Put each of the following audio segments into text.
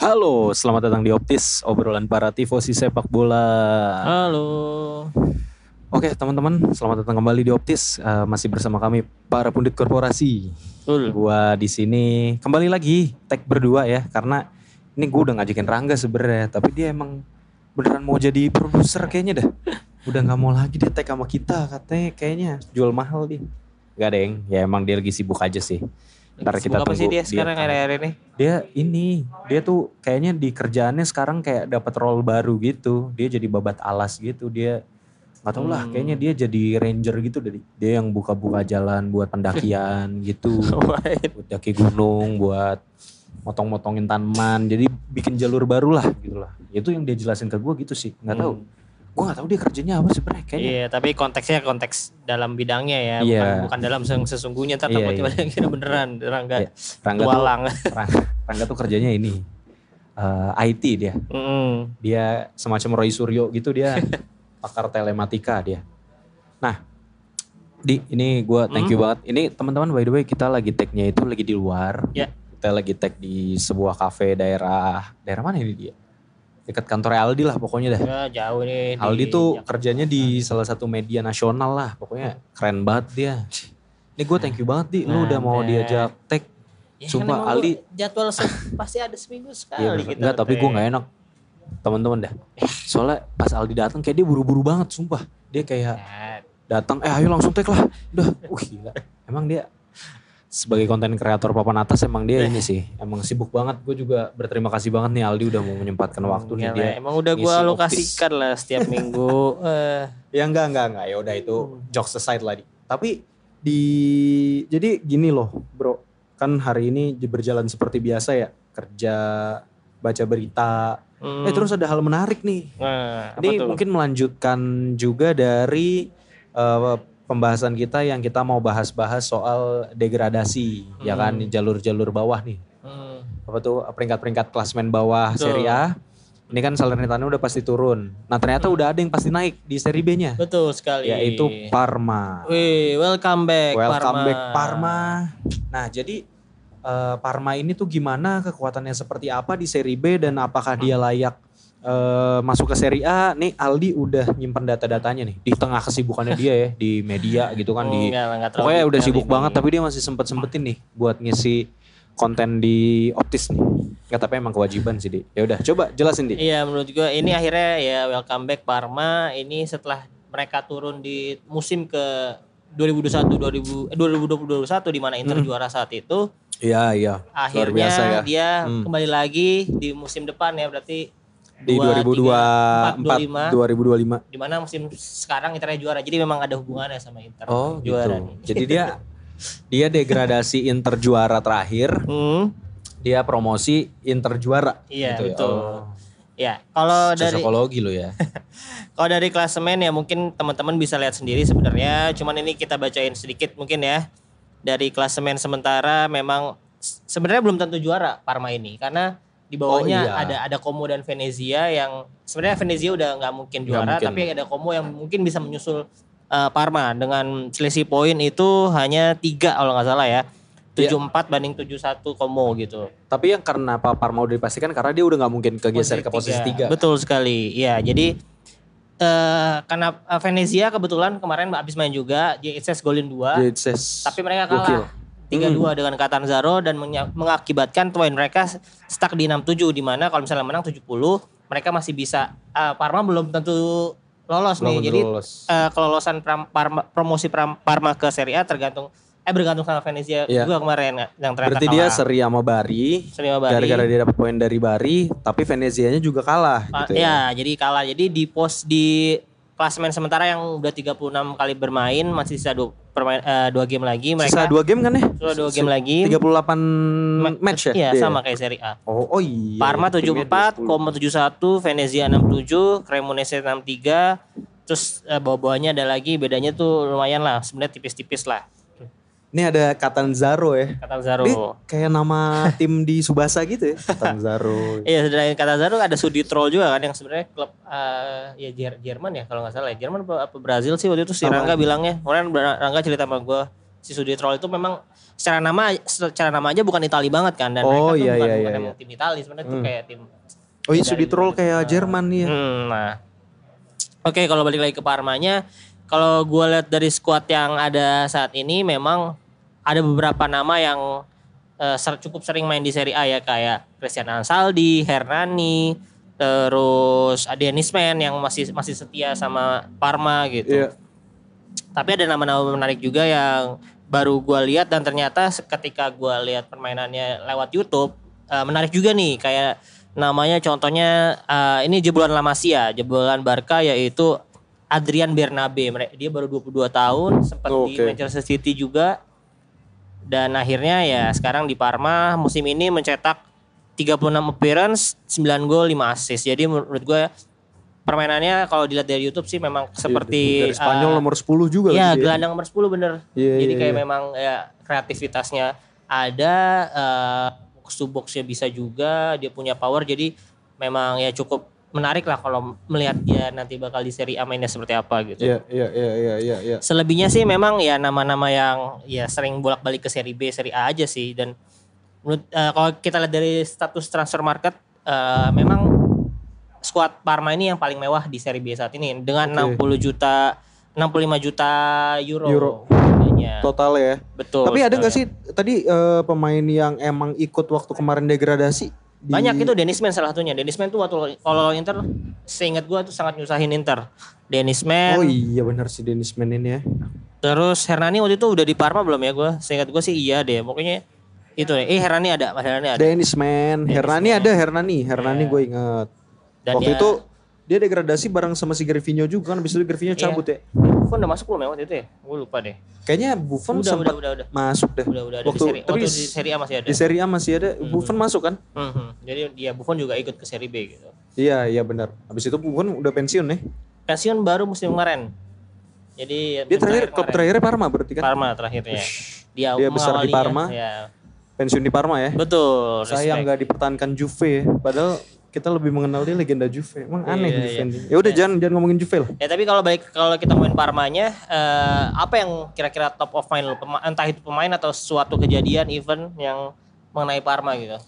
Halo, selamat datang di Optis, obrolan para tifosi sepak bola. Halo. Oke, teman-teman, selamat datang kembali di Optis. Masih bersama kami para pundit korporasi. Betul. Gua di sini kembali lagi tag berdua ya, karena ini gue udah ngajakin Rangga sebenarnya, tapi dia emang beneran mau jadi produser kayaknya dah. Udah nggak mau lagi dia tag sama kita, katanya kayaknya jual mahal dia. Gak deng, ya emang dia lagi sibuk aja sih. Ntar kita Sibuk apa sih tunggu dia sekarang akhir-akhir ini? dia tuh kayaknya di kerjaannya sekarang kayak dapat role baru gitu. Dia jadi babat alas gitu. Dia nggak tahu lah, kayaknya dia jadi ranger gitu dari. Dia yang buka-buka jalan buat pendakian gitu. Buat daki gunung, buat motong-motongin tanaman. Jadi bikin jalur baru lah gitu lah. Itu yang dia jelasin ke gue gitu sih. Nggak tahu. Gue nggak tahu dia kerjanya apa sebenarnya kayaknya. Iya, tapi konteksnya konteks dalam bidangnya ya, Iya. bukan dalam sesungguhnya. Ntar Iya, takutnya iya. banyak kira beneran Rangga. Iya. Rangga Tualang. Rangga tuh kerjanya ini. IT dia. Dia semacam Roy Suryo gitu, dia pakar telematika dia. Nah, ini gue thank you banget. Ini teman-teman, by the way, kita lagi tag-nya itu lagi di luar. Ya. Kita lagi tag di sebuah kafe daerah mana ini dia? Dekat kantor Aldi lah pokoknya dah. Ya, jauh nih. Aldi tuh kerjanya di salah satu media nasional lah, pokoknya keren banget dia. Ini gue thank you banget di, lu udah mau diajak tag. Ya, Sumpah kan Aldi. jadwal pasti ada seminggu sekali Iya, kita. enggak, tapi gue gak enak. Teman-teman dah. Soalnya pas Aldi datang kayak dia buru-buru banget, sumpah. Dia kayak datang, ayo langsung tag lah. Udah, gila. Emang dia sebagai konten kreator papan atas emang dia ini sih. Emang sibuk banget. Gue juga berterima kasih banget nih Aldi udah mau menyempatkan waktu nih dia. Emang udah gue alokasikan lah setiap minggu. Ya enggak. Ya udah itu jokes aside lah. Tapi jadi gini loh, bro. Kan hari ini berjalan seperti biasa ya, kerja, baca berita. Terus ada hal menarik nih. Ini mungkin melanjutkan juga dari pembahasan kita yang kita mau bahas-bahas soal degradasi, ya kan, jalur-jalur bawah nih. Apa tuh peringkat-peringkat klasmen bawah Serie A. Ini kan Salernitana udah pasti turun. Nah ternyata udah ada yang pasti naik di Serie B-nya. Betul sekali. Yaitu Parma. Wih, welcome back Parma. Nah jadi Parma ini tuh gimana, kekuatannya seperti apa di Serie B dan apakah dia layak masuk ke Serie A? Nih Aldi udah nyimpen data-datanya nih di tengah kesibukannya dia ya di media gitu kan, pokoknya udah sibuk banget, tapi dia masih sempetin nih buat ngisi konten di Optis nih. Nggak, tapi emang kewajiban sih, Di. Ya udah, coba jelasin, Di. Iya, menurut gue ini akhirnya ya welcome back Parma. Ini setelah mereka turun di musim ke 2021 di mana Inter juara saat itu. Iya. Akhirnya luar biasa ya. Dia kembali lagi di musim depan ya, berarti di 2025. Di mana musim sekarang Internya juara. Jadi memang ada hubungannya sama Inter. Oh, juara gitu. nih. Jadi dia degradasi Inter juara terakhir. Dia promosi Inter juara. Iya, gitu betul. Ya, kalau dari psikologi lo ya. Kalau dari klasemen ya mungkin teman-teman bisa lihat sendiri sebenarnya. Cuman ini kita bacain sedikit mungkin ya. Dari klasemen sementara memang sebenarnya belum tentu juara Parma ini, karena di bawahnya ada Como dan Venezia yang sebenarnya Venezia udah nggak mungkin juara, tapi ada Como yang mungkin bisa menyusul Parma dengan selisih poin itu hanya 3 kalau nggak salah ya. 74 banding 71 Como gitu. Tapi yang karena Parma udah dipastikan karena dia udah nggak mungkin kegeser ke posisi 3. Betul sekali. Ya, jadi karena Venezia kebetulan kemarin habis main juga, JHS golin 2. Tapi mereka kalah 3-2 dengan Catanzaro dan mengakibatkan poin mereka stuck di 67, di mana kalau misalnya menang 70 mereka masih bisa Parma belum tentu lolos nih. Jadi kelolosan promosi Parma ke Serie A bergantung sama Venezia juga kemarin yang ternyata berarti kalah. Dia seri sama Bari. Gara-gara dia dapat poin dari Bari, tapi Venezianya juga kalah gitu ya. Jadi kalah. Jadi di klasemen sementara yang udah 36 kali bermain masih sisa 2 game lagi mereka. Sisa 2 game kan ya? Sisa 2 game lagi. 38 match ya? Iya, sama kayak Serie A. Oh iya. Parma 74, Como 71, Venezia 67, Cremonese 63. Terus bawah-bawahnya ada lagi, bedanya tuh lumayan lah, sebenarnya tipis-tipis lah. Ini ada Catanzaro ya. Catanzaro. Ini kayak nama tim di Subasa gitu ya. Catanzaro. Iya, selain Catanzaro ada Suditrol juga kan yang sebenarnya klub Jerman ya kalau nggak salah ya. Jerman apa Brazil sih waktu itu si Rangga bilangnya. Kemarin Rangga cerita sama gue. si Suditrol itu memang secara nama aja bukan Itali banget kan, dan mereka tuh bukan emang tim Itali sebenarnya tuh kayak tim. Oh iya, Suditrol kayak Jerman nih ya. Nah, oke, kalau balik lagi ke Parmanya, kalau gue lihat dari skuad yang ada saat ini memang ada beberapa nama yang cukup sering main di Serie A ya, kayak Christian Ansaldi, Hernani, terus Dennis Man yang masih setia sama Parma gitu. Yeah. Tapi ada nama-nama menarik juga yang baru gue lihat dan ternyata ketika gue lihat permainannya lewat YouTube menarik juga nih, kayak namanya contohnya ini jebolan La Masia, jebolan Barca, yaitu Adrian Bernabe. Dia baru 22 tahun, sempat di Manchester City juga. Dan akhirnya ya sekarang di Parma musim ini mencetak 36 appearance, 9 gol, 5 assist. Jadi menurut gue permainannya kalau dilihat dari YouTube sih memang seperti dari Spanyol nomor 10 juga. Iya, gelandang nomor 10 bener. Jadi kayak memang ya kreativitasnya ada, box to boxnya bisa juga, dia punya power. Jadi memang ya cukup menarik lah kalau melihat dia nanti bakal di Serie A mainnya seperti apa gitu. Iya. Selebihnya sih memang ya nama-nama yang ya sering bolak-balik ke Serie B, Serie A aja sih. Dan menurut kalau kita lihat dari status transfer market, memang skuad Parma ini yang paling mewah di Serie B saat ini dengan 65 juta euro. Total ya. Betul. Tapi ada nggak sih tadi pemain yang emang ikut waktu kemarin degradasi? Banyak itu. Dennis Man salah satunya. Dennis Man tuh waktu kalau Inter, seingat gue tuh sangat nyusahin Inter. Dennis Man. Oh iya benar si Dennis Man ini ya. Terus Hernani waktu itu udah di Parma belum ya gue? Seingat gue sih iya deh. Pokoknya itu deh. Hernani ada. Dennis Man. Hernani ada. Hernani gue inget. Dan waktu itu dia degradasi bareng sama si Gervinho juga kan. Habis itu Gervinho cabut ya. Buffon udah masuk belum ya waktu itu ya? Gue lupa deh. Kayaknya Buffon sempat masuk deh. Udah waktu di Serie A masih ada. Di Serie A masih ada. Buffon masuk kan? Jadi dia Buffon juga ikut ke Serie B gitu. Iya benar. Habis itu Buffon udah pensiun nih. Pensiun baru musim kemarin. Jadi dia klub terakhirnya Parma berarti kan? Parma terakhirnya. Dia besar di Parma. Ya. Pensiun di Parma ya. Betul. Sayang nggak dipertahankan Juve. Padahal kita lebih mengenal dia legenda Juve. Emang aneh Juve. Ya udah jangan ngomongin Juve lah. Ya tapi kalau kita ngomongin Parmanya, apa yang kira-kira top of mind lu? Entah itu pemain atau suatu kejadian event yang mengenai Parma gitu.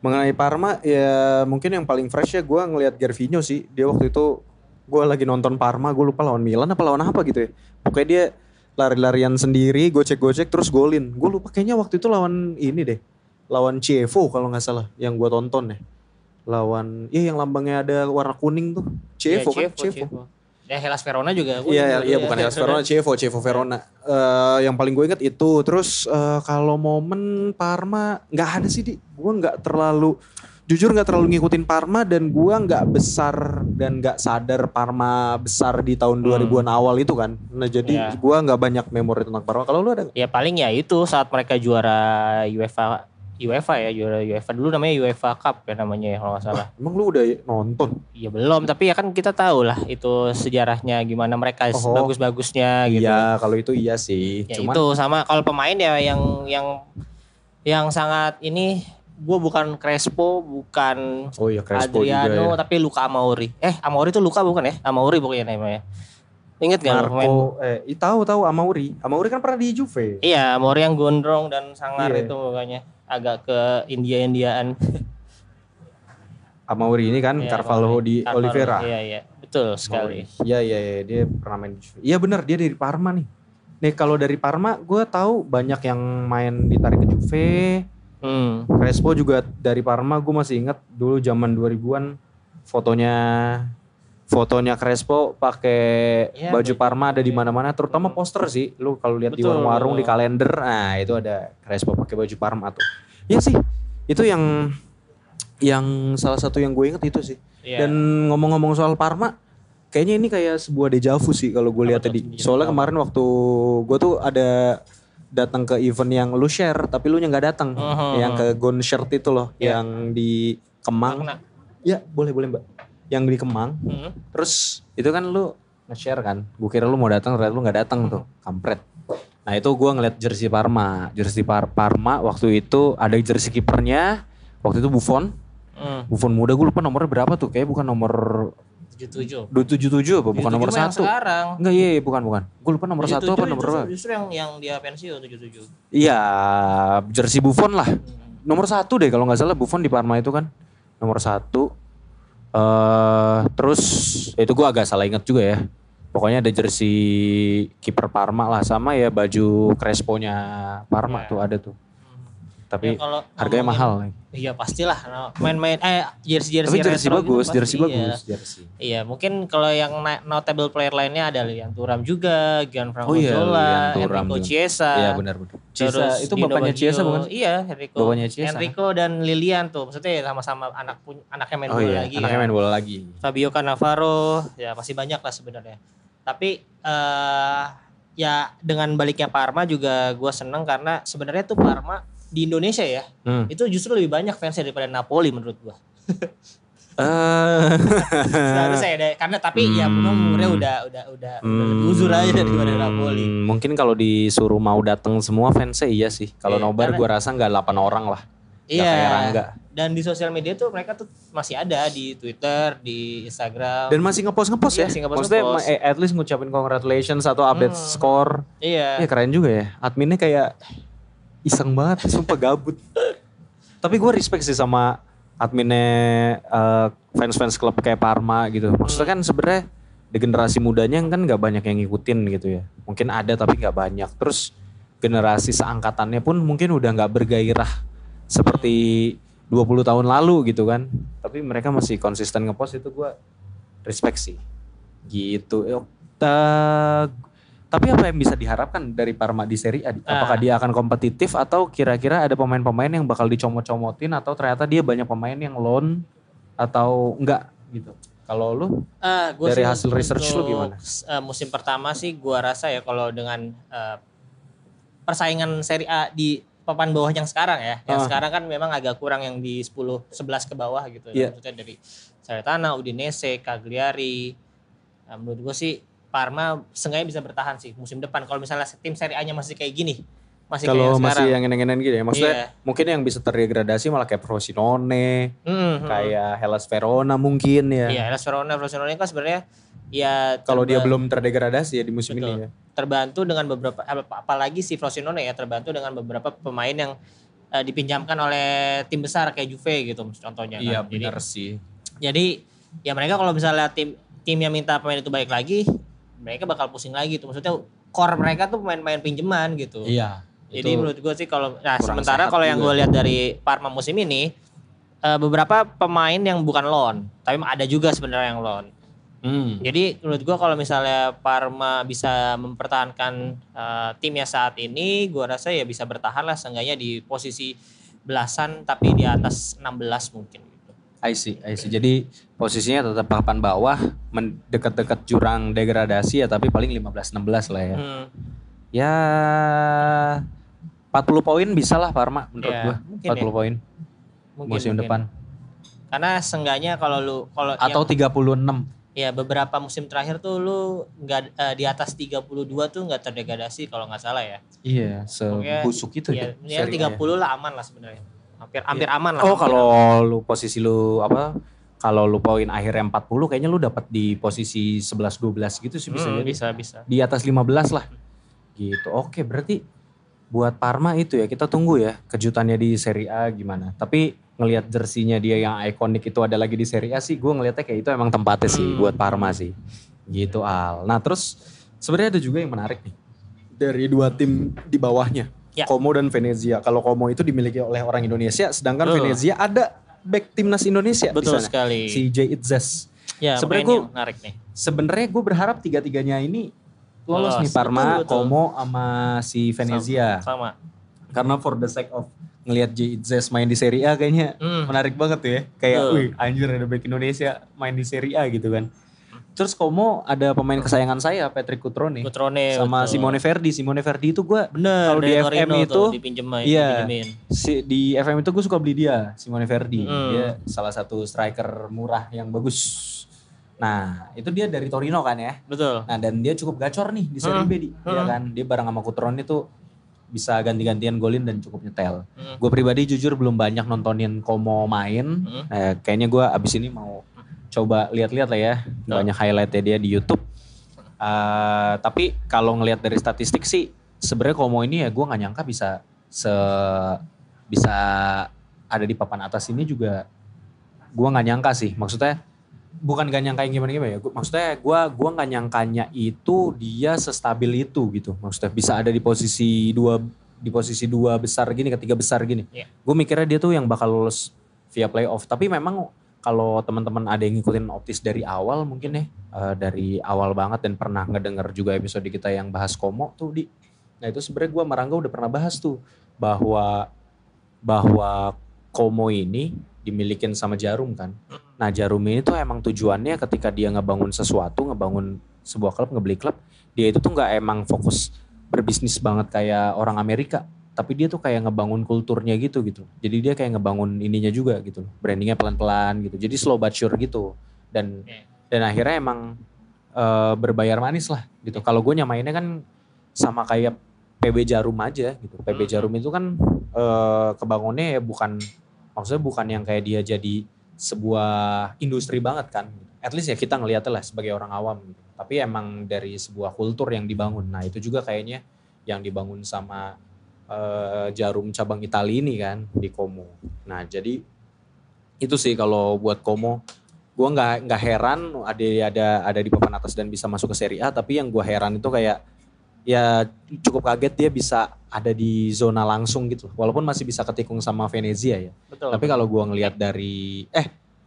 Mengenai Parma ya mungkin yang paling fresh ya gue ngelihat Gervinho sih. Dia waktu itu gue lagi nonton Parma, gue lupa lawan Milan apa lawan apa gitu ya. Pokoknya dia lari-larian sendiri, gocek-gocek terus golin. Gue lupa kayaknya waktu itu lawan ini deh. Lawan Chievo kalau gak salah yang gue tonton ya. Lawan yang lambangnya ada warna kuning tuh. Chievo. Ya Hellas Verona juga. Iya bukan Hellas Verona, Chievo Verona. Yang paling gue inget itu. Terus kalau momen Parma nggak ada sih gue nggak terlalu ngikutin Parma dan gue nggak besar dan nggak sadar Parma besar di tahun 2000-an awal itu kan. Nah jadi gue nggak banyak memori tentang Parma. Kalau lu ada? Ya paling ya itu saat mereka juara juara UEFA dulu namanya UEFA Cup ya namanya ya kalau nggak salah. Emang lu udah nonton? Iya belum, tapi ya kan kita tahu lah itu sejarahnya gimana mereka bagus-bagusnya gitu. Iya kalau itu iya sih. Ya cuman itu sama kalau pemain ya yang sangat ini, gue bukan Crespo, bukan Crespo Adriano juga, ya. Tapi Luka Amauri. Amauri itu Luka bukan ya? Amauri pokoknya namanya. Ingat gak pemain? Tahu Amauri. Amauri kan pernah di Juve. Iya, Amauri yang gondrong dan sangar itu mukanya. Agak ke India-Indiaan. Amauri ini kan Carvalho di Oliveira. Iya, betul sekali. Iya, dia pernah main di Juve. Iya benar, dia dari Parma nih. Nih kalau dari Parma gue tahu banyak yang main ditarik ke Juve. Crespo juga dari Parma, gue masih ingat dulu zaman 2000-an fotonya Crespo pakai baju Parma ada di mana-mana, terutama poster sih. Lu kalau lihat di warung-warung di kalender, nah itu ada Crespo pakai baju Parma tuh. Iya sih. Itu yang salah satu yang gue inget itu sih. Dan ngomong-ngomong soal Parma, kayaknya ini kayak sebuah dejavu sih kalau gue lihat tadi. Soalnya kemarin waktu gue tuh ada datang ke event yang lu share tapi lu nya nggak datang. Yang ke Gone Shirt itu loh, yang di Kemang. Ya, boleh Mbak. Yang di Kemang, terus itu kan lu nge-share kan, gue kira lu mau datang, ternyata lu nggak datang tuh, kampret. Nah itu gue ngeliat jersey Parma waktu itu ada jersey kipernya, waktu itu Buffon muda, gue lupa nomornya berapa tuh, kayaknya bukan nomor 77 apa? Bukan nomor 1. Sekarang. Enggak, iya bukan. Gue lupa nomor 1 apa nomor berapa. Justru yang dia pensiun 77. Iya, jersey Buffon lah. Nomor 1 deh kalau nggak salah Buffon di Parma itu kan. Nomor 1. Terus itu gue agak salah ingat juga ya. Pokoknya ada jersey kiper Parma lah, sama ya baju Crespo-nya Parma tuh ada tuh. Tapi ya, harganya mahal. Iya pastilah. Main-main jersey tapi jersey bagus, bagus. Iya, mungkin kalau yang notable player lainnya ada Lilian Thuram juga, Gianfranco Zola, Enrico Chiesa. Iya benar. Chiesa itu bapaknya Chiesa bukan? Iya, Enrico dan Lilian tuh. Maksudnya sama-sama anaknya main bola lagi. Anaknya main bola lagi. Fabio Cannavaro, ya masih banyak lah sebenarnya. Tapi ya dengan baliknya Parma juga gue seneng karena sebenarnya tuh Parma di Indonesia ya, itu justru lebih banyak fansnya daripada Napoli menurut gue. Karena tapi ya umurnya udah lebih uzur aja daripada Napoli. Mungkin kalau disuruh mau datang semua fansnya iya sih. Kalau nobar gue rasa nggak 8 orang lah. Iya. Dan di sosial media tuh mereka tuh masih ada di Twitter, di Instagram. Dan masih ngepost ya. Maksudnya at least ngucapin congratulations atau update skor. Iya. Iya keren juga ya. Adminnya kayak iseng banget, sumpah gabut. Tapi gue respect sih sama adminnya fans-fans klub kayak Parma gitu. Maksudnya kan sebenarnya di generasi mudanya kan nggak banyak yang ngikutin gitu ya. Mungkin ada tapi nggak banyak. Terus generasi seangkatannya pun mungkin udah nggak bergairah seperti 20 tahun lalu gitu kan. Tapi mereka masih konsisten ngepost, itu gue respect sih. Gitu. Tapi apa yang bisa diharapkan dari Parma di Serie A? Apakah dia akan kompetitif atau kira-kira ada pemain-pemain yang bakal dicomot-comotin atau ternyata dia banyak pemain yang loan atau enggak gitu? Kalau lu dari hasil research lu gimana? Musim pertama sih gua rasa ya kalau dengan persaingan Serie A di papan bawah yang sekarang ya. Yang sekarang kan memang agak kurang yang di 10-11 ke bawah gitu. Yeah. Maksudnya dari Salernitana, Udinese, Cagliari. Nah, menurut gua sih Parma seenggaknya bisa bertahan sih musim depan. Kalau misalnya tim Serie A-nya masih kayak gini. Kalau masih yang enak-enak gitu ya. Maksudnya mungkin yang bisa terdegradasi malah kayak Frosinone. Kayak Hellas Verona mungkin ya. Iya, Hellas Verona kan sebenarnya ya. Kalau dia belum terdegradasi ya di musim ini ya. Terbantu dengan beberapa, apalagi si Frosinone ya, terbantu dengan beberapa pemain yang dipinjamkan oleh tim besar kayak Juve gitu contohnya. Iya kan? Benar sih. Jadi ya mereka kalau misalnya tim yang minta pemain itu baik lagi, mereka bakal pusing lagi tuh. Maksudnya core mereka tuh pemain-pemain pinjaman gitu. Iya. Jadi menurut gue sih sementara kalau yang gue lihat dari Parma musim ini beberapa pemain yang bukan loan, tapi ada juga sebenarnya yang loan. Jadi menurut gue kalau misalnya Parma bisa mempertahankan timnya saat ini, gue rasa ya bisa bertahan lah seenggaknya di posisi belasan tapi di atas 16 mungkin. I see. Jadi posisinya tetap papan bawah, dekat-dekat jurang degradasi ya, tapi paling 15-16 lah ya. Ya 40 poin bisa lah Parma menurut gua. 40 poin musim depan. Karena seenggaknya kalau atau 36. Ya beberapa musim terakhir tuh lu nggak di atas 32 tuh nggak terdegradasi kalau nggak salah ya. Iya, sebusuk itu ya. Ya 30 lah aman lah sebenarnya. Hampir aman lah. Oh, kalau lu posisi lu kalau lu poin akhirnya 40 kayaknya lu dapat di posisi 11-12 gitu sih bisa. Bisa. Di atas 15 lah. Gitu. Oke, berarti buat Parma itu ya kita tunggu ya kejutannya di Serie A gimana. Tapi ngelihat jersinya dia yang ikonik itu ada lagi di Serie A sih, gue ngelihatnya kayak itu emang tempatnya sih buat Parma sih. Gitu Al. Nah, terus sebenarnya ada juga yang menarik nih dari dua tim di bawahnya. Ya. Como dan Venezia. Kalau Como itu dimiliki oleh orang Indonesia, sedangkan Venezia ada back timnas Indonesia. Betul sekali. Si J. Itzes. Ya, sebenarnya menarik nih. Sebenarnya gue berharap tiga-tiganya ini lolos nih, Parma, betul. Como sama si Venezia. Sama. Karena for the sake of ngelihat J. Itzes main di Serie A kayaknya menarik banget tuh ya. Kayak wih anjir ada back Indonesia main di Serie A gitu kan. Terus Como ada pemain kesayangan saya Patrick Cutrone sama betul. Simone Verdi itu gue kalau di FM itu di FM itu gue suka beli dia Simone Verdi. Dia salah satu striker murah yang bagus. Nah itu dia dari Torino kan ya. Betul. Nah dan dia cukup gacor nih di Serie B ya kan. Dia bareng sama Cutrone itu bisa ganti-gantian golin dan cukup nyetel. Gue pribadi jujur belum banyak nontonin Como main. Kayaknya gue abis ini mau coba lihat-lihat lah ya, banyak highlightnya dia di YouTube. Tapi kalau ngelihat dari statistik sih, sebenarnya Como ini ya gue nggak nyangka bisa ada di papan atas ini juga. Gue nggak nyangka sih, maksudnya bukan gak nyangka yang gimana ya. Maksudnya gue gak nyangkanya itu dia sestabil itu gitu. Maksudnya bisa ada di posisi dua besar gini, ketiga besar gini. Yeah. Gue mikirnya dia tuh yang bakal lolos via playoff. Tapi memang kalau teman-teman ada yang ngikutin Optis dari awal mungkin ya. Dari awal banget dan pernah ngedenger juga episode kita yang bahas Como tuh di. Nah itu sebenarnya gue sama Rangga udah pernah bahas tuh. Bahwa Como ini dimilikin sama Jarum kan. Nah Jarum ini tuh emang tujuannya ketika dia ngebangun sesuatu, ngebangun sebuah klub, ngebeli klub, dia itu tuh gak emang fokus berbisnis banget kayak orang Amerika. Tapi dia tuh kayak ngebangun kulturnya gitu. Jadi dia kayak ngebangun ininya juga gitu. Brandingnya pelan-pelan gitu. Jadi slow but sure gitu. Dan akhirnya emang berbayar manis lah gitu. Kalau gue nyamainnya kan sama kayak PB Jarum aja gitu. PB Jarum itu kan kebangunnya ya maksudnya bukan yang kayak dia jadi sebuah industri banget kan. At least ya kita ngeliatnya lah sebagai orang awam gitu. Tapi emang dari sebuah kultur yang dibangun. Nah itu juga kayaknya yang dibangun sama Jarum cabang Italia ini kan di Como. Nah jadi itu sih kalau buat Como. Gue gak heran ada di papan atas dan bisa masuk ke Serie A. Tapi yang gue heran itu kayak ya cukup kaget dia bisa ada di zona langsung gitu. Walaupun masih bisa ketikung sama Venezia ya. Betul. Tapi kalau gue ngelihat dari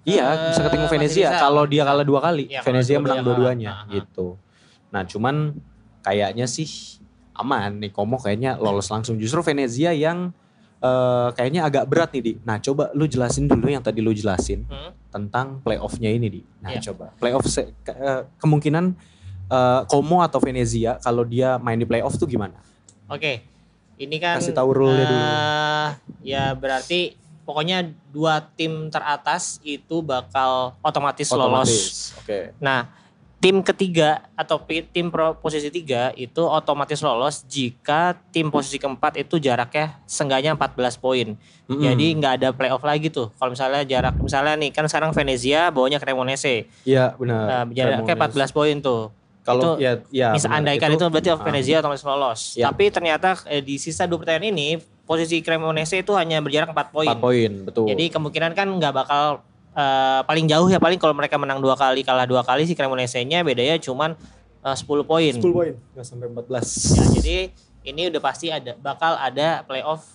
bisa ketikung Venezia kalau dia kalah 2 kali. Ya, Venezia menang dua-duanya gitu. Nah cuman kayaknya sih aman nih Como kayaknya lolos langsung. Justru Venezia yang kayaknya agak berat nih Di. Nah coba lu jelasin dulu yang tadi lu jelasin tentang playoff-nya ini Di. Nah coba playoff kemungkinan Como atau Venezia kalau dia main di playoff tuh gimana? Oke, ini kan kasih tahu rule-nya dulu. Ya berarti pokoknya 2 tim teratas itu bakal otomatis lolos. Oke. Nah tim ketiga atau tim posisi 3 itu otomatis lolos jika tim posisi keempat itu jaraknya seenggaknya 14 poin. Jadi nggak ada playoff lagi tuh. Kalau misalnya nih kan sekarang Venezia bawahnya Cremonese. Iya benar. Jaraknya 14 poin tuh. Kalau andaikan itu berarti Venezia otomatis lolos. Ya. Tapi ternyata di sisa 2 pertandingan ini posisi Cremonese itu hanya berjarak 4 poin. 4 poin, betul. Jadi kemungkinan kan nggak bakal paling jauh ya, paling kalau mereka menang 2 kali kalah 2 kali si Cremonese-nya bedanya cuman 10 poin. 10 poin, nggak sampai 14. Ya, jadi ini udah pasti bakal ada playoff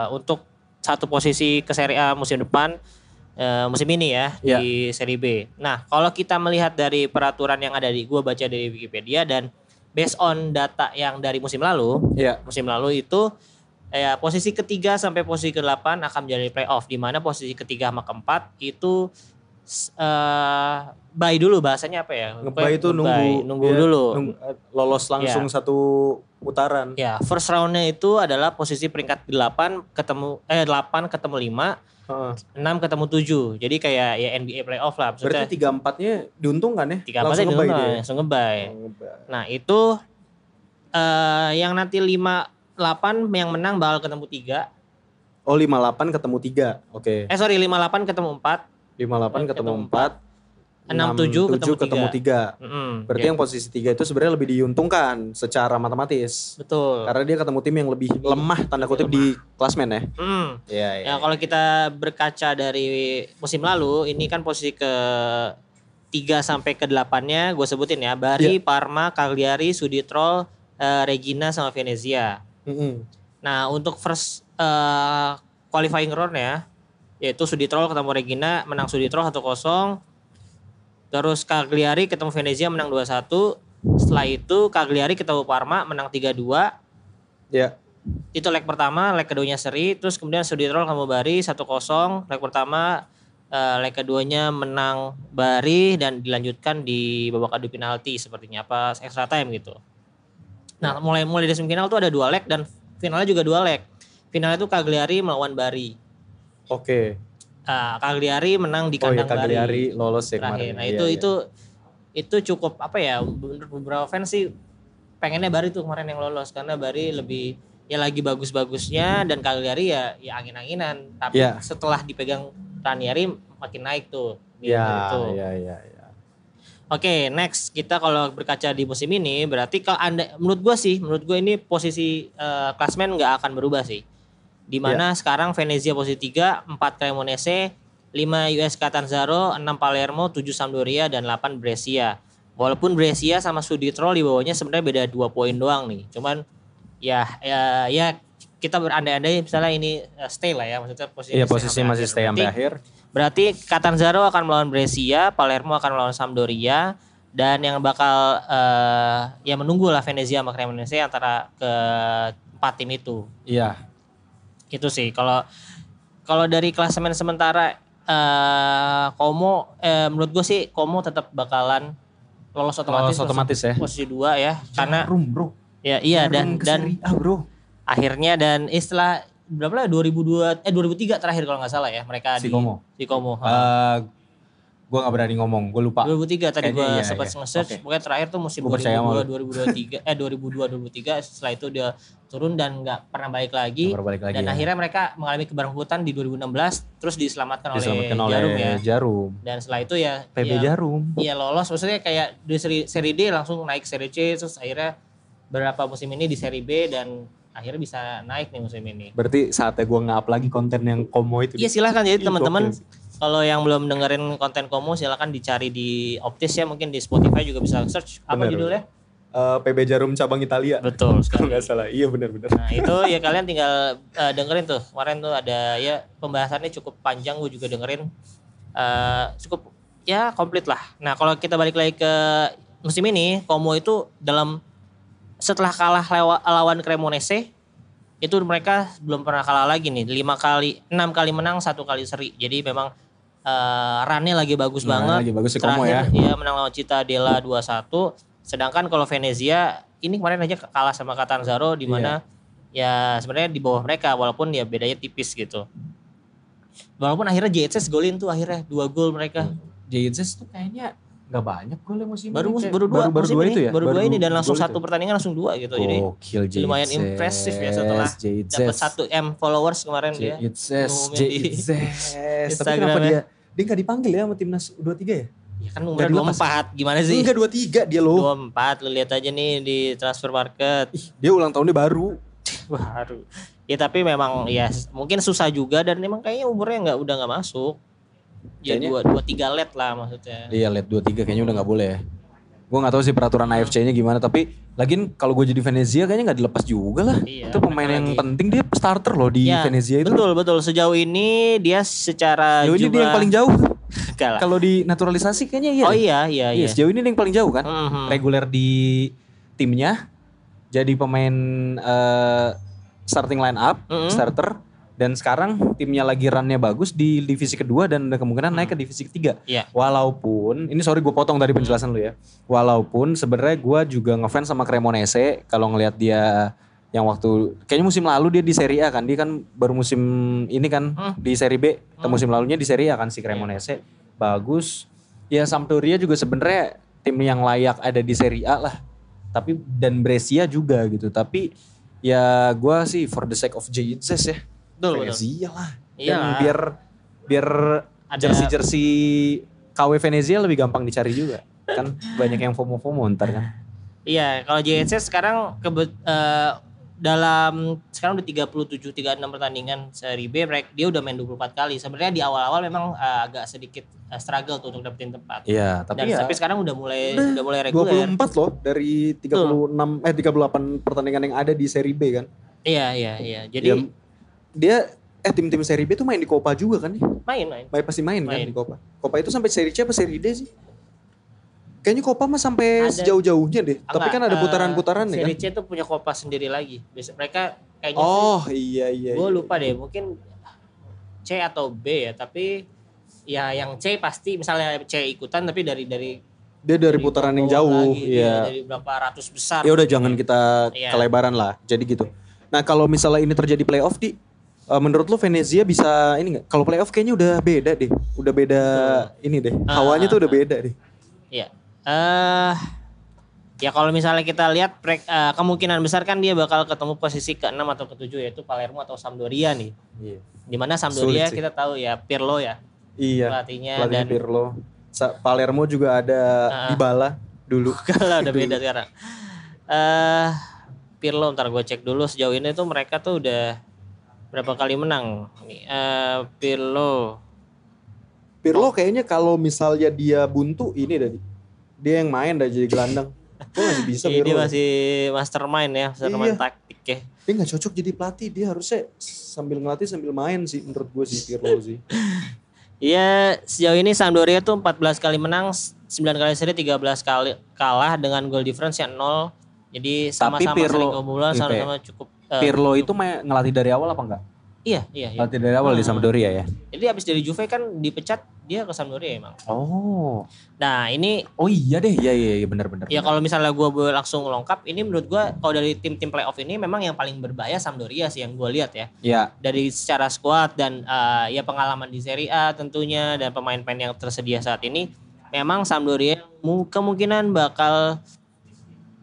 untuk satu posisi ke Serie A musim depan. Musim ini ya di Serie B. Nah kalau kita melihat dari peraturan yang ada gue baca dari Wikipedia dan based on data yang dari musim lalu itu posisi ketiga sampai posisi ke-8 akan menjadi playoff, di mana posisi ketiga sama keempat itu bye dulu, bahasanya apa ya? Ngebay itu nunggu dulu. Lolos langsung satu putaran. Ya, first round-nya itu adalah posisi peringkat 8 ketemu 5. 6 ketemu 7. Jadi kayak ya NBA playoff lah. Maksudnya, berarti 3-4-nya diuntungkan ya? 3-4-nya diuntungkan, langsung ngebay. Nah itu yang nanti 5-8 yang menang bakal ketemu 3. Oh 5-8 ketemu 3, oke. 5-8 ketemu 4. 5-8 ketemu 4. 6-7 ketemu 3. Berarti yang posisi 3 itu sebenarnya lebih diuntungkan secara matematis. Betul. Karena dia ketemu tim yang lebih lemah tanda kutip di klasmen ya. Ya kalau kita berkaca dari musim lalu, ini kan posisi ke 3 sampai ke 8-nya gue sebutin ya. Bari, Parma, Cagliari, Sudtirol, Regina sama Venezia. Nah untuk first qualifying round ya, yaitu Sudtirol ketemu Regina, menang Sudtirol 1-0. Terus Cagliari ketemu Venezia menang 2-1. Setelah itu Cagliari ketemu Parma menang 3-2. Ya. Itu leg pertama, leg keduanya seri. Terus kemudian Sudtirol ketemu Bari 1-0. Leg pertama, leg keduanya menang Bari dan dilanjutkan di babak adu penalti sepertinya, apa extra time gitu. Nah mulai dari semifinal tuh ada 2 leg dan finalnya juga 2 leg. Final itu Cagliari melawan Bari. Oke. Cagliari menang di kandang Bari. Cagliari lolos ya kemarin. Nah itu cukup apa ya, beberapa fans sih pengennya Bari tuh kemarin yang lolos karena Bari lebih ya lagi bagus-bagusnya dan Cagliari ya angin-anginan. Tapi setelah dipegang Ranieri makin naik tuh. Iya. Oke, next kita kalau berkaca di musim ini berarti kalau menurut gue ini posisi klasmen nggak akan berubah sih. Dimana sekarang Venezia posisi 3, 4 Cremonese, 5 US Catanzaro, 6 Palermo, 7 Sampdoria dan 8 Brescia. Walaupun Brescia sama Südtirol di bawahnya sebenarnya beda 2 poin doang nih. Cuman ya kita berandai-andai misalnya ini stay lah ya, maksudnya posisi masih stay sampai akhir. Berarti Catanzaro akan melawan Brescia, Palermo akan melawan Sampdoria, dan yang bakal ya menunggu lah Venezia sama Cremonese antara ke 4 tim itu. Iya. Itu sih kalau dari klasemen sementara Como menurut gue sih Como tetap bakalan lolos otomatis ya. Posisi 2 ya. Karena bro. Ya iya dan bro. Akhirnya dan istilah berapa lah 2003 terakhir kalau nggak salah ya mereka si Como. Gue gak berani ngomong, gue lupa. 2003 tadi gue sempat nge-search. Pokoknya terakhir tuh musim 2002-2003. 2002-2003 setelah itu dia turun dan gak pernah balik lagi. Dan akhirnya mereka mengalami keberangkutan di 2016. Terus diselamatkan oleh Jarum. Dan setelah itu ya PB Jarum. Iya lolos, maksudnya kayak di seri D langsung naik seri C. Terus akhirnya beberapa musim ini di seri B dan akhirnya bisa naik nih musim ini. Berarti saatnya gue nge-up lagi konten yang Como itu. Iya silahkan, jadi teman-teman kalau yang belum dengerin konten Como silahkan dicari di Optis ya, mungkin di Spotify juga bisa search. Apa judulnya? PB Jarum cabang Italia. Betul sekali. Kalau nggak salah, iya benar. Nah itu ya kalian tinggal dengerin tuh. Kemarin tuh ada ya pembahasannya cukup panjang, gue juga dengerin. Cukup ya komplit lah. Nah kalau kita balik lagi ke musim ini, Como itu setelah kalah lawan Cremonese, itu mereka belum pernah kalah lagi nih. 6 kali menang, 1 kali seri. Jadi memang run-nya lagi bagus banget. Lagi bagus si Como ya. Terakhir dia menang lawan Cittadella 2-1. Sedangkan kalau Venezia ini kemarin aja kalah sama Catanzaro di mana ya sebenarnya di bawah mereka walaupun ya bedanya tipis gitu. Walaupun akhirnya JHS golin tuh akhirnya 2 gol mereka. JHS tuh kayaknya gak banyak golnya musim ini. Baru dua itu ya? Baru dua ini dan langsung satu pertandingan langsung 2 gitu. Jadi lumayan impresif ya setelah dapat 1M followers kemarin dia. JHS. Tapi kenapa dia gak dipanggil ya sama timnas U23 ya? Ya kan umurnya 24, gimana sih? Enggak 23 dia loh. 24, lu lihat aja nih di transfer market. Dia ulang tahunnya baru. Ya tapi memang ya mungkin susah juga dan memang kayaknya umurnya udah nggak masuk. Ya 23 let lah maksudnya. Iya let 23 kayaknya udah nggak boleh ya. Gue nggak tahu sih peraturan AFC-nya gimana, tapi lagian kalau gue jadi Venezia kayaknya nggak dilepas juga lah. Iya, itu pemain yang penting, dia starter loh di Venezia itu. Betul. Sejauh ini dia secara jumlah. Ini dia yang paling jauh. Kalau di naturalisasi kayaknya iya. Oh iya. Sejauh ini dia yang paling jauh kan. Reguler di timnya, jadi pemain starting line up, starter. Dan sekarang timnya lagi runnya bagus di divisi kedua dan ada kemungkinan naik ke divisi ketiga. Yeah. Walaupun, ini sorry gue potong dari penjelasan lu ya. Walaupun sebenarnya gue juga ngefans sama Cremonese kalau ngelihat dia yang waktu kayaknya musim lalu dia di Serie A kan, dia kan baru musim ini kan di Serie B, musim lalunya di Serie A kan si Cremonese. Bagus. Ya Sampdoria juga sebenarnya tim yang layak ada di Serie A lah. Tapi dan Brescia juga gitu. Tapi ya gue sih for the sake of JHS ya. Venezia lah. Dan biar jersey KW Venezia lebih gampang dicari juga. Kan banyak yang FOMO ntar kan. Iya, kalau JHS sekarang dalam sekarang udah 36 pertandingan seri B, dia udah main 24 kali. Sebenarnya di awal-awal memang agak sedikit struggle tuh untuk dapetin tempat. Iya, tapi sekarang udah mulai reguler. 24 loh dari 38 pertandingan yang ada di seri B kan. Iya. Jadi dia tim-tim seri B tuh main di Copa juga kan nih? Main. Pasti main kan di Copa. Copa itu sampai seri C apa seri D sih? Kayaknya Copa mah sampai sejauh-jauhnya deh. Tapi kan ada putaran-putaran ya kan? Seri C tuh punya Copa sendiri lagi. Biasa mereka kayaknya iya. Gue lupa deh, mungkin C atau B ya, tapi ya yang C pasti misalnya C ikutan tapi dari dia dari putaran yang jauh lagi, dari berapa ratus besar. Ya udah jangan kita kelebaran lah. Jadi gitu. Nah, kalau misalnya ini terjadi playoff menurut lu Venezia bisa ini enggak? Kalau playoff kayaknya udah beda deh. Udah beda ini deh. Hawanya tuh udah beda deh. Iya. Ya kalau misalnya kita lihat kemungkinan besar kan dia bakal ketemu posisi ke-6 atau ke-7 yaitu Palermo atau Sampdoria nih. Iya. Dimana Sampdoria kita tahu ya Pirlo ya. pelatihnya dan Pirlo. Palermo juga ada Dybala dulu. Kalau udah beda sekarang. Pirlo ntar gue cek dulu sejauh ini tuh mereka tuh udah berapa kali menang. Pirlo kayaknya kalau misalnya dia buntu ini dari dia yang main dah jadi gelandang. Kok masih bisa Pirlo? Dia masih mastermind ya, mastermind taktik ya. Dia gak cocok jadi pelatih, dia harusnya sambil ngelatih sambil main sih menurut gue sih Pirlo sih. Iya, sejauh ini Sampdoria tuh 14 kali menang, 9 kali seri, 13 kali kalah dengan goal difference yang 0. Jadi sama-sama sering kebobolan, sama-sama cukup. Pirlo itu ngelatih dari awal apa enggak? Iya. Ngelatih dari awal di Sampdoria ya? Jadi abis dari Juve kan dipecat, dia ke Sampdoria emang. Oh. Nah ini. Oh iya deh, iya benar-benar. Ya kalau misalnya gue langsung lengkap, ini menurut gue kalau dari tim-tim playoff ini memang yang paling berbahaya Sampdoria sih yang gue lihat ya. Iya. Dari secara squad dan ya pengalaman di Serie A tentunya dan pemain-pemain yang tersedia saat ini, memang Sampdoria kemungkinan bakal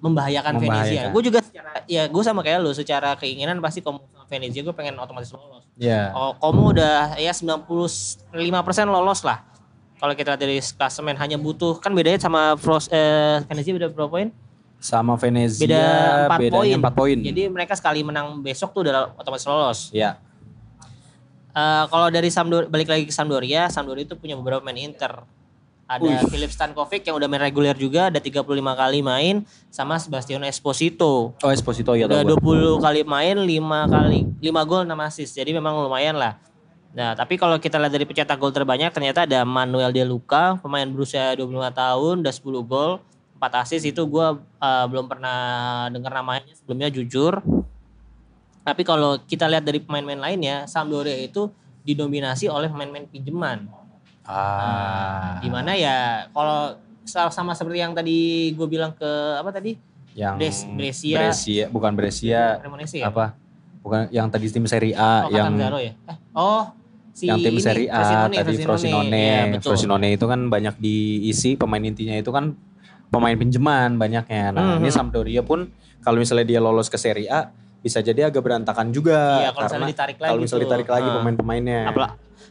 membahayakan Venezia. Gue juga gue sama kayak lu, secara keinginan pasti Como sama Venezia gue pengen otomatis lolos. Iya. Como udah ya 95% lolos lah. Kalau kita lihat dari klasemen hanya butuh, kan bedanya sama Venezia beda berapa poin? Sama Venezia beda 4 poin. Jadi mereka sekali menang besok tuh udah otomatis lolos. Iya. Kalau dari Sampdoria, balik lagi ke Sampdoria itu punya beberapa pemain Inter. Ada Filip Stankovic yang udah main reguler juga, ada 35 kali main, sama Sebastiano Esposito. Oh Esposito ya. Udah 20 kali main, 5 gol 6 assist. Jadi memang lumayan lah. Nah tapi kalau kita lihat dari pencetak gol terbanyak ternyata ada Manuel De Luca, pemain berusia 25 tahun, udah 10 gol, 4 assist. Itu gue belum pernah dengar namanya sebelumnya jujur. Tapi kalau kita lihat dari pemain-pemain lainnya, Sampdoria itu didominasi oleh pemain-pemain pinjaman. Dimana ya kalau sama seperti yang tadi gue bilang ke apa tadi? Yang Brescia. Bukan Brescia. Ya? Apa? Bukan yang tadi tim Serie A yang Catanzaro ya? yang tim Serie A tadi Frosinone. Ya, Frosinone itu kan banyak diisi pemain intinya itu kan pemain pinjaman banyaknya. Nah, ini Sampdoria pun kalau misalnya dia lolos ke Serie A bisa jadi agak berantakan juga. Iya, kalau misalnya ditarik lagi pemain-pemainnya.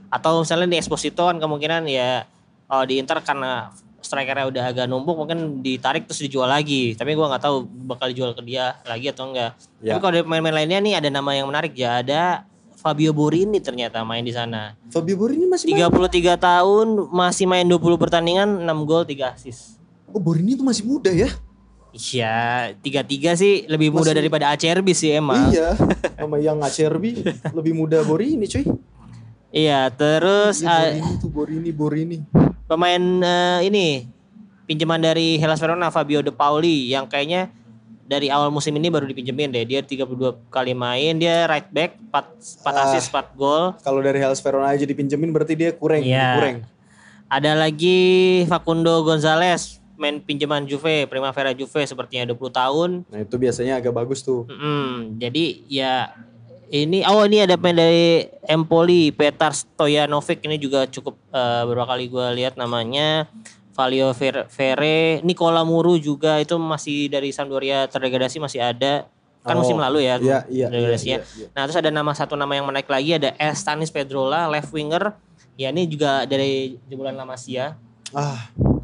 Atau misalnya di Esposito kan kemungkinan ya di Inter karena strikernya udah agak numpuk mungkin ditarik terus dijual lagi. Tapi gue nggak tahu bakal dijual ke dia lagi atau enggak. Ya. Tapi kalau dari pemain-pemain lainnya nih ada nama yang menarik ya. Ada Fabio Borini ternyata main di sana. Fabio Borini masih 33 tahun, masih main 20 pertandingan, 6 gol 3 assist. Oh Borini itu masih muda ya? Iya, 33 sih lebih muda daripada Acerbi sih emang. Iya, sama yang Acerbi lebih muda Borini cuy. Iya, terus Borini. Pemain ini pinjaman dari Hellas Verona Fabio De Pauli yang kayaknya dari awal musim ini baru dipinjemin deh. Dia 32 kali main, dia right back, 4 assist, 4 gol. Kalau dari Hellas Verona aja dipinjemin berarti dia kurang. Ada lagi Facundo Gonzalez, main pinjaman Juve, Primavera Juve sepertinya 20 tahun. Nah, itu biasanya agak bagus tuh. Jadi ya ini ada pemain dari Empoli, Petar Stojanovic, ini juga cukup beberapa kali gue lihat namanya. Valio Ferre, Nicola Muru juga itu masih dari Sampdoria terdegradasi masih ada. Kan musim lalu ya degradasinya. Nah, terus ada satu nama yang menaik lagi ada Stanis Pedrola, left winger. Ya ini juga dari jebolan La Masia.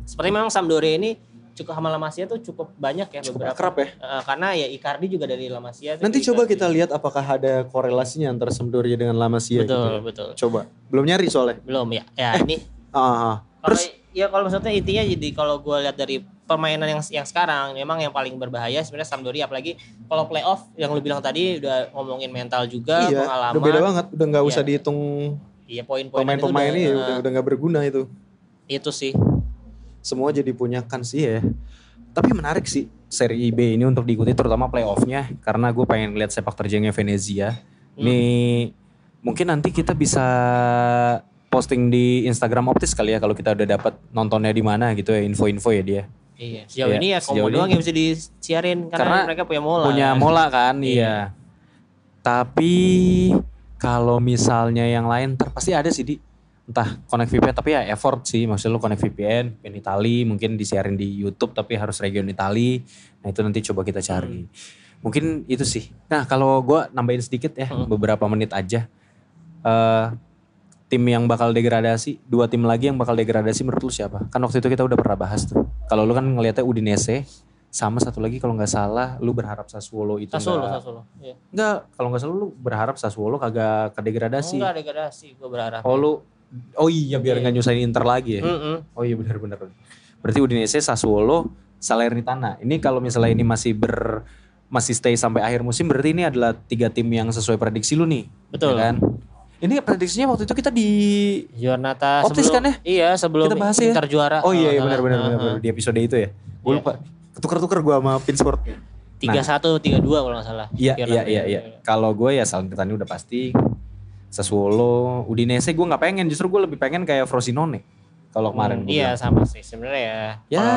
Seperti memang Sampdoria ini sama La Masia tuh cukup banyak ya, cukup beberapa. Akrab ya. Karena ya Icardi juga dari La Masia. Nanti coba kita lihat apakah ada korelasinya antara Sampdoria dengan La Masia. Betul. Coba. Belum nyari soalnya. Belum ya. Ini. Kalau maksudnya intinya jadi kalau gue lihat dari permainan yang sekarang memang yang paling berbahaya sebenarnya Sampdoria, apalagi kalau playoff yang lu bilang tadi udah ngomongin mental juga, pengalaman. Udah beda banget, udah nggak usah dihitung. Iya, poin-poin pemain ini udah nggak berguna itu. Itu sih. Semua jadi punya kans ya. Tapi menarik sih Serie B ini untuk diikuti terutama playoffnya karena gue pengen lihat sepak terjangnya Venezia. Nih mungkin nanti kita bisa posting di Instagram Optis kali ya kalau kita udah dapat nontonnya di mana gitu ya, info-info ya dia. Iya, sejauh ini ya Como doang yang bisa disiarin karena mereka punya mola. Punya mola kan, iya. Tapi kalau misalnya yang lain pasti ada sih entah Connect VPN, tapi ya effort sih, maksudnya lu Connect VPN Itali mungkin disiarin di YouTube tapi harus region Itali. Nah itu nanti coba kita cari. Mungkin itu sih. Nah kalau gue nambahin sedikit ya, beberapa menit aja. tim yang bakal degradasi, 2 tim lagi yang bakal degradasi menurut lu siapa? Kan waktu itu kita udah pernah bahas tuh. Kalau lu kan ngelihatnya Udinese, sama satu lagi kalau nggak salah lu berharap Sassuolo itu Sassuolo. Iya. Enggak, kalau nggak salah lu berharap Sassuolo kagak kedegradasi. Enggak degradasi, gue berharap. Oh iya biar nggak nyusahin Inter lagi ya. Oh iya benar. Berarti Udinese, Sassuolo, Salernitana. Ini kalau misalnya ini masih stay sampai akhir musim, berarti ini adalah 3 tim yang sesuai prediksi lu nih. Betul. Ya kan? Ini prediksinya waktu itu kita di Giornata Optis sebelum, kan ya? Iya sebelum kita bahas Inter ya? juara. Oh iya benar di episode itu ya. Gue lupa. Ketuker-tuker gue sama Pinsport. 3-1, 3-2 kalau gak salah. Iya. Kalau gue ya Salernitana udah pasti. Sassuolo, Udinese gue gak pengen. Justru gue lebih pengen kayak Frosinone. Kalau kemarin gue iya bilang. sama sih sebenarnya ya. Ya.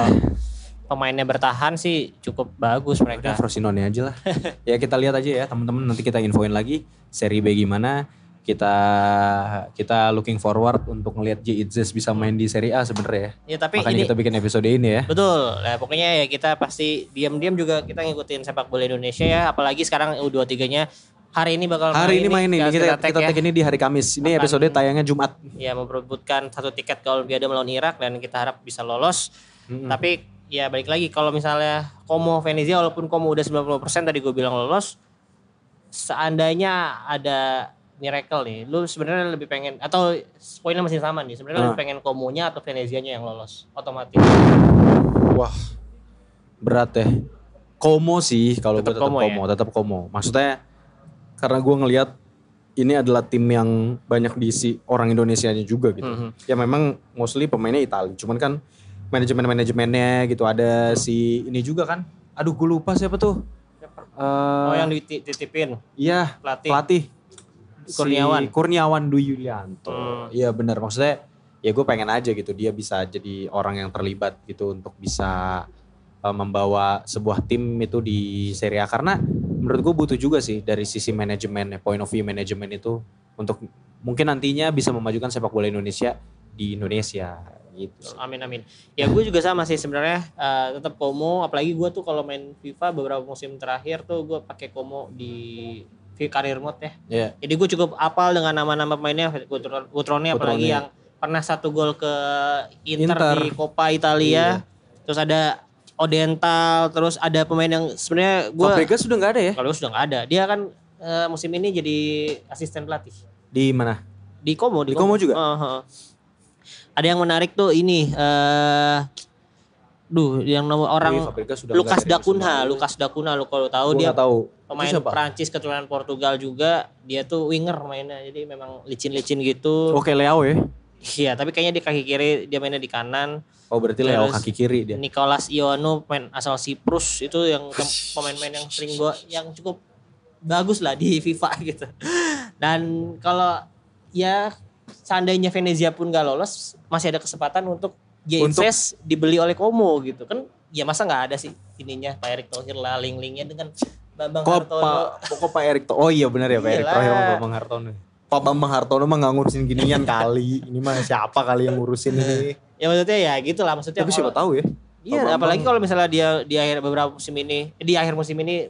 Pemainnya bertahan sih cukup bagus mereka. Udah Frosinone aja lah. Ya kita lihat aja ya teman-teman, nanti kita infoin lagi seri B gimana. Kita looking forward untuk ngelihat J-Itzes bisa main di Serie A sebenarnya ya. Ya tapi makanya kita bikin episode ini ya. Betul. Nah, pokoknya ya kita pasti diam-diam juga kita ngikutin sepak bola Indonesia ya, apalagi sekarang U23-nya hari ini bakal main nih. Kita tag ini di hari Kamis. Ini episode tayangnya Jumat. Ya memperebutkan 1 tiket ke Olimpiade melawan Irak dan kita harap bisa lolos. Tapi ya balik lagi kalau misalnya Como Venezia walaupun Como udah 90% tadi gue bilang lolos, seandainya ada miracle nih, lu sebenarnya lebih pengen atau poinnya masih sama nih, sebenarnya lebih pengen Como-nya atau Venezianya yang lolos otomatis? Wah berat ya. Como sih kalau gue tetap Como. Maksudnya karena gue ngelihat ini adalah tim yang banyak diisi orang Indonesianya juga gitu. Ya memang mostly pemainnya Itali, cuman kan manajemennya gitu ada si ini juga kan. Aduh gue lupa siapa tuh. Yang dititipin. Iya pelatih. Kurniawan Dwi Yulianto. Iya benar, maksudnya ya gue pengen aja gitu dia bisa jadi orang yang terlibat gitu untuk bisa membawa sebuah tim itu di Serie A, karena menurut gue butuh juga sih dari sisi manajemen, point of view manajemen itu untuk mungkin nantinya bisa memajukan sepak bola Indonesia di Indonesia gitu. Amin. Ya gue juga sama sih sebenarnya, tetap Como, apalagi gue tuh kalau main FIFA beberapa musim terakhir tuh gue pakai Como di career mode ya. Yeah. Jadi gue cukup apal dengan nama-nama pemainnya, Cutrone apalagi yang pernah 1 gol ke Inter di Coppa Italia. Terus ada Odental, terus ada pemain yang sebenarnya gue Fabregas sudah nggak ada ya? Kalau sudah nggak ada, dia kan musim ini jadi asisten pelatih. Di mana? Di Como. Di Como juga. Ada yang menarik tuh ini, yang nomor orang Lucas Dacunha lu kalau tahu dia pemain Prancis keturunan Portugal juga, dia tuh winger mainnya, jadi memang licin-licin gitu. Oke, Leao ya? Iya, tapi kayaknya di kaki kiri, dia mainnya di kanan. Oh berarti Leao kaki kiri dia. Nicolas Ioannou pemain asal Siprus itu yang pemain-pemain yang sering yang cukup bagus lah di FIFA gitu. Dan kalau ya seandainya Venezia pun gak lolos, masih ada kesempatan untuk J-Itzes dibeli oleh Como gitu kan. Ya masa gak ada sih ininya Pak Erick Thohir lah, link-linknya dengan Bambang Hartono. Pokok Pak Erick Thohir. Oh iya benar ya Pak Erick Thohir sama Bambang Hartono. Pak Bambang Hartono mah gak ngurusin ginian kali. Ini mah siapa kali yang ngurusin ini. Ya maksudnya ya gitu lah. Maksudnya tapi siapa tahu ya. Iya apalagi kalau misalnya dia di akhir musim ini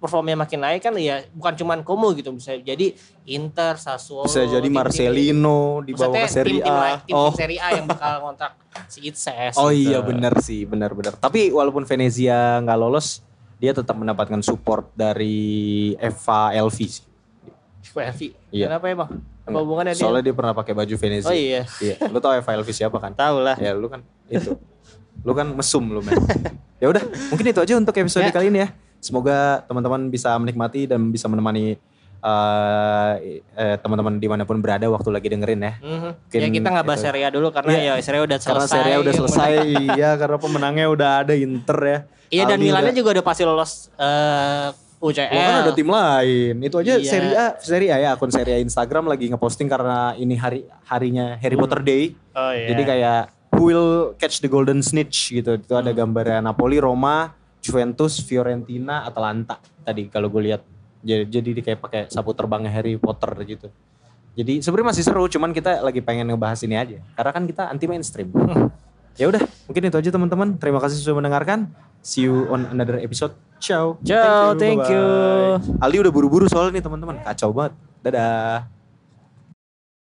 performanya makin naik kan, ya bukan cuman Como gitu, bisa jadi Inter, Sassuolo, bisa jadi Marcelino dibawa ke Serie A. Tim Serie A yang bakal kontrak si Itzes. Oh gitu. Iya benar sih, benar. Tapi walaupun Venezia nggak lolos, dia tetap mendapatkan support dari Eva Elvi sih. Eva Elvi? Iya. Kenapa ya bang? Apa hubungannya dia? Soalnya dia pernah pakai baju Venezia. Oh iya. Lu tau Eva Elvi siapa kan? Tahu lah. Ya lu kan itu. Lu kan mesum lu men. Ya udah, mungkin itu aja untuk episode kali ini ya. Semoga teman-teman bisa menikmati dan bisa menemani teman-teman dimanapun berada waktu lagi dengerin ya. Mungkin, ya kita nggak bahas Serie A dulu karena ya Serie A udah selesai. Karena Serie A udah selesai, iya karena pemenangnya udah ada Inter ya. Iya dan Milannya juga udah pasti lolos UCL. Kan ada tim lain. Itu aja Serie A ya, akun Serie A Instagram lagi ngeposting karena ini harinya Harry Potter Day. Oh, iya. Jadi kayak who will catch the golden snitch gitu. Itu ada gambarnya Napoli, Roma, Juventus, Fiorentina, Atalanta tadi kalau gue lihat. Jadi kayak pakai sapu terbangnya Harry Potter gitu. Jadi sebenarnya masih seru, cuman kita lagi pengen ngebahas ini aja. Karena kan kita anti mainstream. Ya udah, mungkin itu aja teman-teman. Terima kasih sudah mendengarkan. See you on another episode. Ciao. Thank you. Aldi udah buru-buru soalnya nih teman-teman. Kacau banget. Dadah.